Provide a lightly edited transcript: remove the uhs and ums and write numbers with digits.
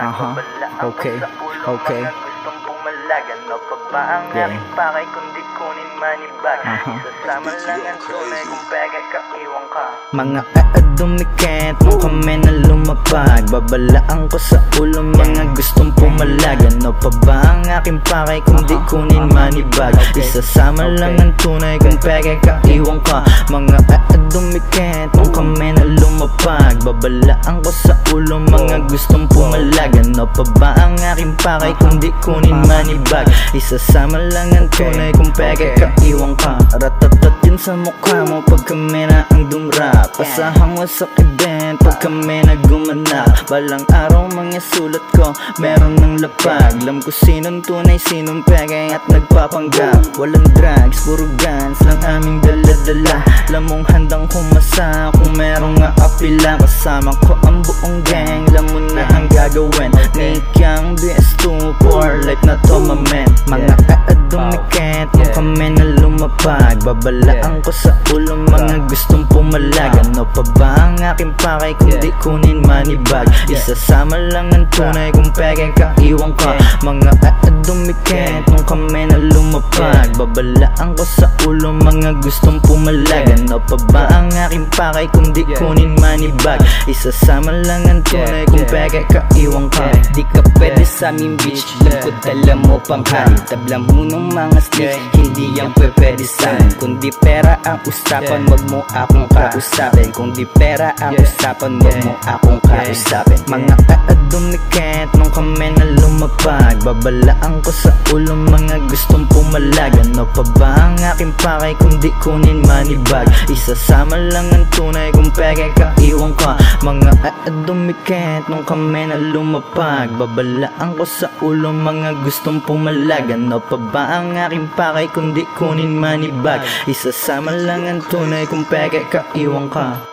Okay, okay. Gustong pumalag, ano pa ba ang aking pakay kundi kunin manibag? Isasama lang ang tunay kung peke ka, iwan ka. Mga dumikit nung kami na lumapag, babalaan ko sa ulo mga gustong pumalag. Ano pa ba ang aking pakay kundi kunin manibag? Isasama lang ang tunay kung peke ka, iwan ka. Mga dumikit nung kami na lumapag, babalaan ko sa ulo mga gustong pumalag. Ano pa ba ang aking pakay kundi kunin manibag? Isasama lang ang tunay kung peke ka, iwan ka. Ratatat yun sa mukha mo pag kami na ang dumrap. Pasahang masakit din pag kami na gumanap. Balang araw mga sulat ko meron ng lapag. Alam ko sinong tunay, sinong peke at nagpapanggap. Walang drugs, puro guns lang aming dala-dala. Alam mong handang kumasa kung merong aapila. Kasama ko ang buong gang, alam mo na ang gagawin. Nikyang BS2 for life na to mamen. Mga dumikit nung kami na lumapag, babalaan ko sa ulo mga gustong pumalag. Ano pa ba ang aking pakay kundi kunin manibag? Isasama lang ang tunay kung peke ka, iwan ka. Mga dumikit nung kami na lumapag, babalaan ko sa ulo mga gustong pumalag. Ano pa ba ang aking pakay kundi kunin manibag? Isasama lang ang tunay kung peke ka, iwan ka. Di ka pwede sa aming beach, lungkot dala mo pang hari. Tabla mo ng mga snitch, hindi yan pwede sa'min. Kundi pera ang usapan, wag mo akong kausapin. Kung di pera ang usapan, wag mo akong kausapin. Mga dumikit nung kami na lumapag, babalaan ko sa ulo mga gustong pumalag. Ano pa ba ang aking pakay kundi kunin manibag? Isasama lang ang tunay kung peke ka, iwan ka. Mga dumikit nung kami na lumapag, babalaan ko sa ulo mga gustong pumalag. Ano pa ba ang aking pakay kundi kunin manibag? Isasama lang ang tunay kung peke ka, iwan ka.